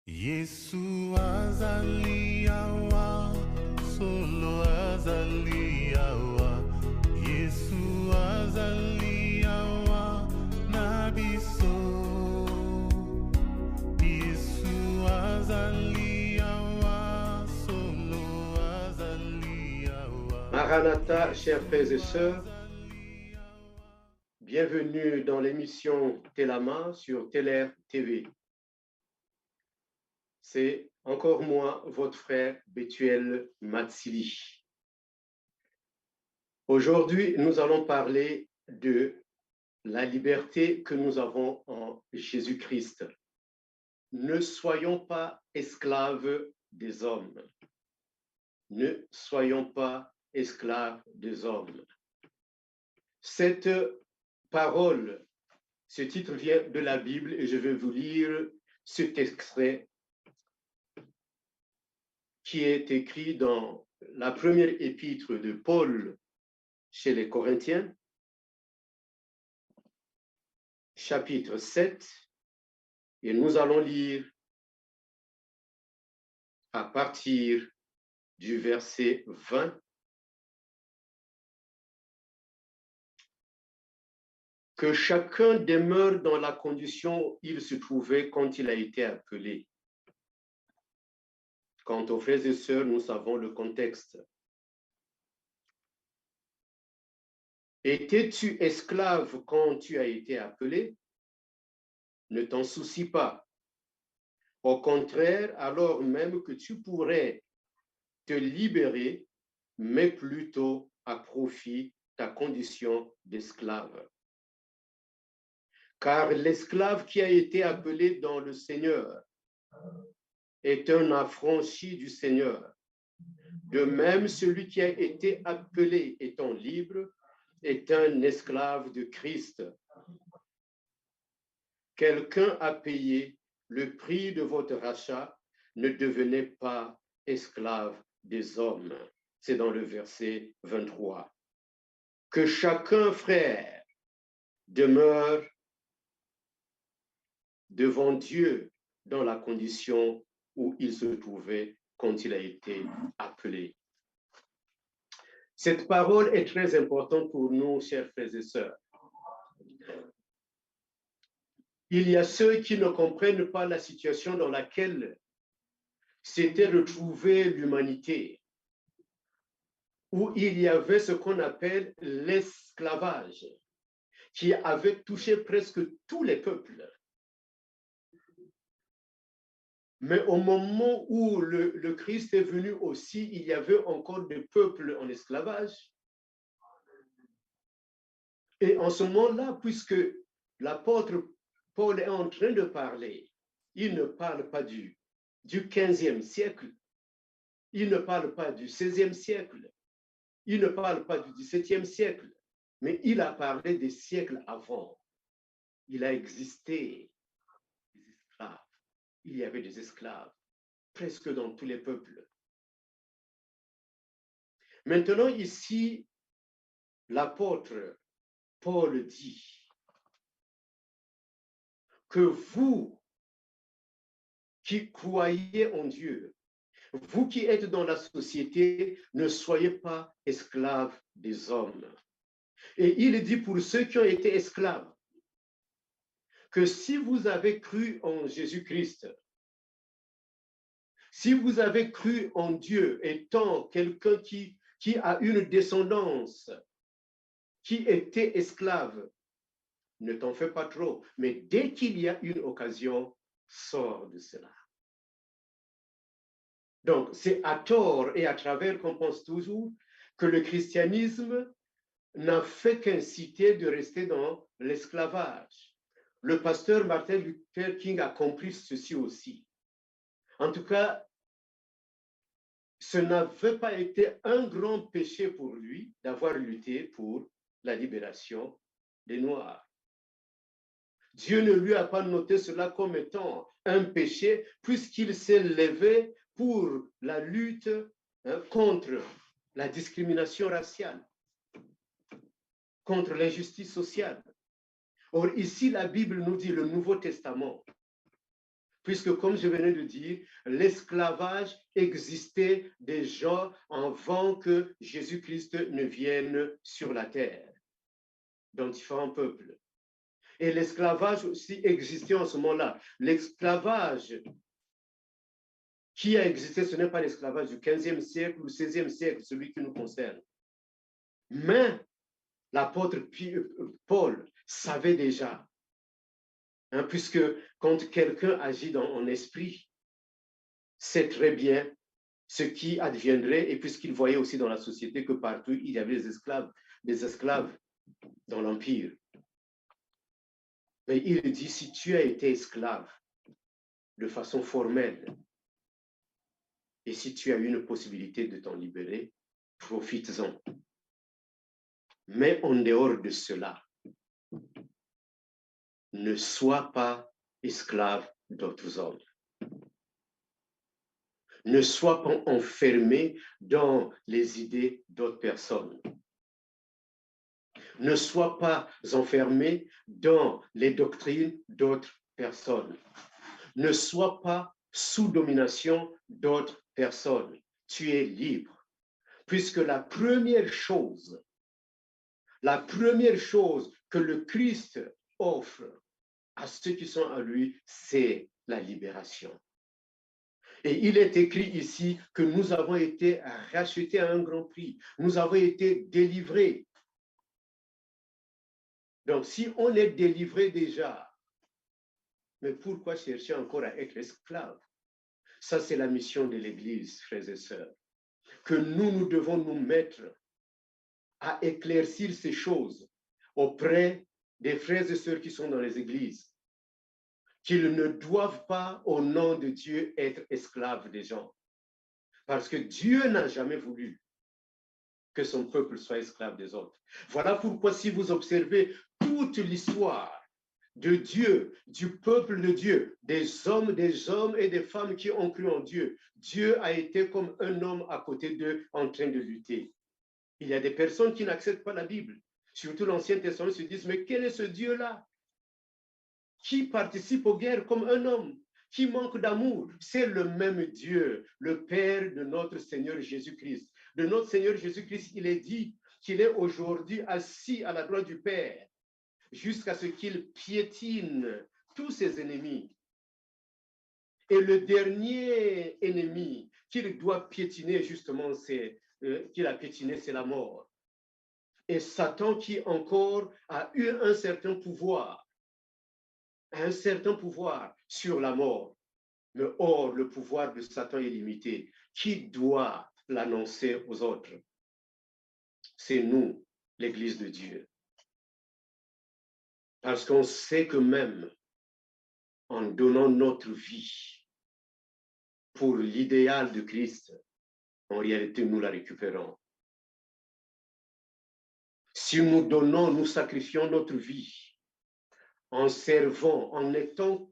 Yesu azali awa, solo azali awa. Yesu azali awa, nabiso. Yesu azali awa, solo azali awa. Maranatha, chers frères et sœurs, bienvenue dans l'émission Telama sur Teler TV. C'est encore moi, votre frère Bethuel Matsili. Aujourd'hui, nous allons parler de la liberté que nous avons en Jésus-Christ. Ne soyons pas esclaves des hommes. Ne soyons pas esclaves des hommes. Cette parole, ce titre vient de la Bible et je vais vous lire cet extrait qui est écrit dans la première épître de Paul chez les Corinthiens, chapitre 7, et nous allons lire à partir du verset 20. Que chacun demeure dans la condition où il se trouvait quand il a été appelé. Quant aux frères et sœurs, nous savons le contexte. Étais-tu esclave quand tu as été appelé? Ne t'en soucie pas. Au contraire, alors même que tu pourrais te libérer, mais plutôt à profit ta condition d'esclave. Car l'esclave qui a été appelé dans le Seigneur est un affranchi du Seigneur. De même, celui qui a été appelé étant libre est un esclave de Christ. Quelqu'un a payé le prix de votre rachat, ne devenez pas esclave des hommes. C'est dans le verset 23. Que chacun, frère, demeure devant Dieu dans la condition où il se trouvait quand il a été appelé. Cette parole est très importante pour nous, chers frères et sœurs. Il y a ceux qui ne comprennent pas la situation dans laquelle s'était retrouvée l'humanité, où il y avait ce qu'on appelle l'esclavage, qui avait touché presque tous les peuples. Mais au moment où le Christ est venu aussi, il y avait encore des peuples en esclavage. Et en ce moment-là, puisque l'apôtre Paul est en train de parler, il ne parle pas du 15e siècle, il ne parle pas du 16e siècle, il ne parle pas du 17e siècle, mais il a parlé des siècles avant. Il a existé des esclaves. Il y avait des esclaves presque dans tous les peuples. Maintenant, ici, l'apôtre Paul dit que vous qui croyez en Dieu, vous qui êtes dans la société, ne soyez pas esclaves des hommes. Et il dit pour ceux qui ont été esclaves, que si vous avez cru en Jésus-Christ, si vous avez cru en Dieu étant quelqu'un qui a une descendance, qui était esclave, ne t'en fais pas trop, mais dès qu'il y a une occasion, sors de cela. Donc, c'est à tort et à travers qu'on pense toujours que le christianisme n'a fait qu'inciter de rester dans l'esclavage. Le pasteur Martin Luther King a compris ceci aussi. En tout cas, ce n'avait pas été un grand péché pour lui d'avoir lutté pour la libération des Noirs. Dieu ne lui a pas noté cela comme étant un péché puisqu'il s'est levé pour la lutte contre la discrimination raciale, contre l'injustice sociale. Or, ici, la Bible nous dit, le Nouveau Testament, Puisque, comme je venais de dire, l'esclavage existait déjà avant que Jésus-Christ ne vienne sur la terre, dans différents peuples. Et l'esclavage aussi existait en ce moment-là. L'esclavage qui a existé, ce n'est pas l'esclavage du 15e siècle ou 16e siècle, celui qui nous concerne. Mais l'apôtre Paul savait déjà, puisque quand quelqu'un agit en esprit, sait très bien ce qui adviendrait, et puisqu'il voyait aussi dans la société que partout il y avait des esclaves dans l'Empire. Mais il dit, si tu as été esclave de façon formelle, et si tu as eu une possibilité de t'en libérer, profites-en. Mais en dehors de cela, ne sois pas esclave d'autres hommes. Ne sois pas enfermé dans les idées d'autres personnes. Ne sois pas enfermé dans les doctrines d'autres personnes. Ne sois pas sous domination d'autres personnes. Tu es libre. Puisque la première chose que le Christ offre à ceux qui sont à lui, c'est la libération. Et il est écrit ici que nous avons été rachetés à un grand prix. Nous avons été délivrés. Donc, si on est délivré déjà, mais pourquoi chercher encore à être esclave? Ça, c'est la mission de l'Église, frères et sœurs. Que nous devons nous mettre à éclaircir ces choses auprès des frères et sœurs qui sont dans les églises, qu'ils ne doivent pas, au nom de Dieu, être esclaves des gens. Parce que Dieu n'a jamais voulu que son peuple soit esclave des autres. Voilà pourquoi, si vous observez toute l'histoire de Dieu, du peuple de Dieu, des hommes et des femmes qui ont cru en Dieu, Dieu a été comme un homme à côté d'eux en train de lutter. Il y a des personnes qui n'acceptent pas la Bible, surtout l'Ancien Testament, se disent, mais quel est ce Dieu-là qui participe aux guerres comme un homme, qui manque d'amour? C'est le même Dieu, le Père de notre Seigneur Jésus-Christ. De notre Seigneur Jésus-Christ, il est dit qu'il est aujourd'hui assis à la droite du Père, jusqu'à ce qu'il piétine tous ses ennemis. Et le dernier ennemi qu'il doit piétiner, justement, qu'il a piétiné, c'est la mort. Et Satan qui encore a eu un certain pouvoir sur la mort. Mais or, le pouvoir de Satan est limité. Qui doit l'annoncer aux autres? C'est nous, l'Église de Dieu. Parce qu'on sait que même en donnant notre vie pour l'idéal de Christ, en réalité, nous la récupérons. Si nous donnons, nous sacrifions notre vie en servant, en étant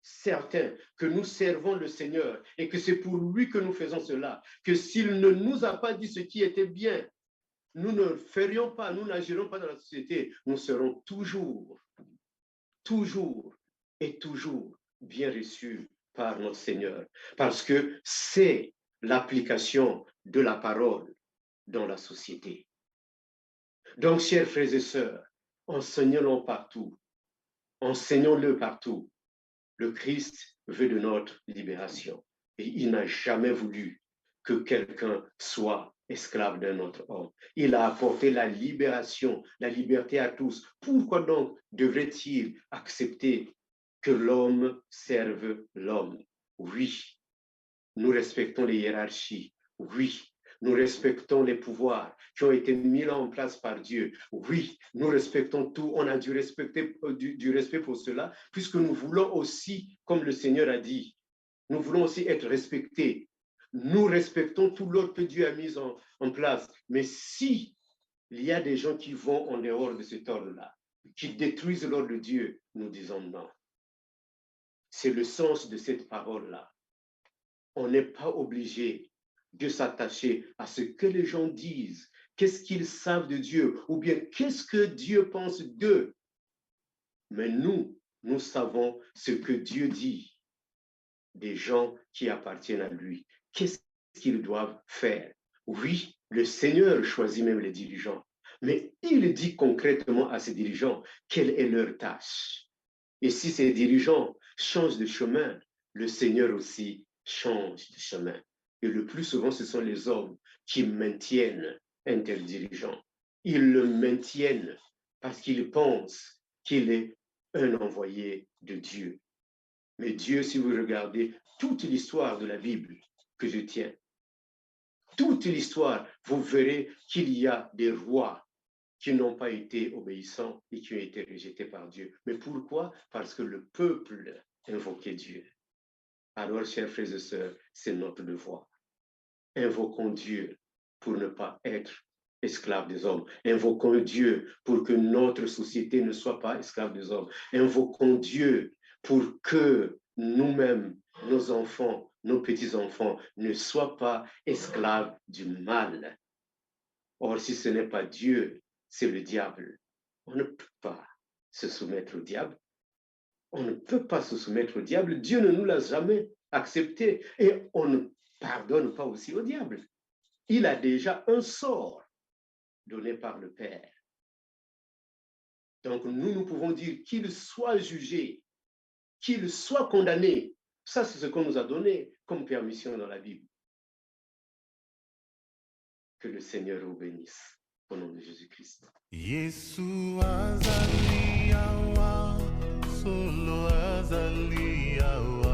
certains que nous servons le Seigneur et que c'est pour lui que nous faisons cela, que s'il ne nous a pas dit ce qui était bien, nous ne ferions pas, nous n'agirons pas dans la société, nous serons toujours bien reçus par notre Seigneur, parce que c'est l'application de la parole dans la société. Donc, chers frères et sœurs, enseignons-le partout. Enseignons-le partout. Le Christ veut de notre libération. Et il n'a jamais voulu que quelqu'un soit esclave d'un autre homme. Il a apporté la libération, la liberté à tous. Pourquoi donc devrait-il accepter que l'homme serve l'homme? Oui, nous respectons les hiérarchies. Oui, nous respectons les pouvoirs qui ont été mis en place par Dieu. Oui, nous respectons tout. On a du respect pour cela, puisque nous voulons aussi, comme le Seigneur a dit, nous voulons aussi être respectés. Nous respectons tout l'ordre que Dieu a mis en place. Mais si il y a des gens qui vont en dehors de cet ordre-là, qui détruisent l'ordre de Dieu, nous disons non. C'est le sens de cette parole-là. On n'est pas obligé de s'attacher à ce que les gens disent, qu'est-ce qu'ils savent de Dieu, ou bien qu'est-ce que Dieu pense d'eux. Mais nous savons ce que Dieu dit. des gens qui appartiennent à lui. Qu'est-ce qu'ils doivent faire? Oui, le Seigneur choisit même les dirigeants, mais il dit concrètement à ses dirigeants quelle est leur tâche. Et si ces dirigeants changent de chemin, le Seigneur aussi change de chemin. Et le plus souvent, ce sont les hommes qui maintiennent un tel dirigeant. Ils le maintiennent parce qu'ils pensent qu'il est un envoyé de Dieu. Mais Dieu, si vous regardez toute l'histoire de la Bible que je tiens, toute l'histoire, vous verrez qu'il y a des rois qui n'ont pas été obéissants et qui ont été rejetés par Dieu. Mais pourquoi? Parce que le peuple invoquait Dieu. Alors, chers frères et sœurs, c'est notre devoir. Invoquons Dieu pour ne pas être esclaves des hommes. Invoquons Dieu pour que notre société ne soit pas esclave des hommes. Invoquons Dieu pour que nous-mêmes, nos enfants, nos petits-enfants ne soient pas esclaves du mal. Or, si ce n'est pas Dieu, c'est le diable. On ne peut pas se soumettre au diable. On ne peut pas se soumettre au diable. Dieu ne nous l'a jamais accepté. Et on ne pardonne pas aussi au diable. Il a déjà un sort donné par le Père. Donc, nous pouvons dire qu'il soit jugé, qu'il soit condamné. Ça, c'est ce qu'on nous a donné comme permission dans la Bible. Que le Seigneur vous bénisse. Au nom de Jésus-Christ. Yesu azali awa, solo azali awa.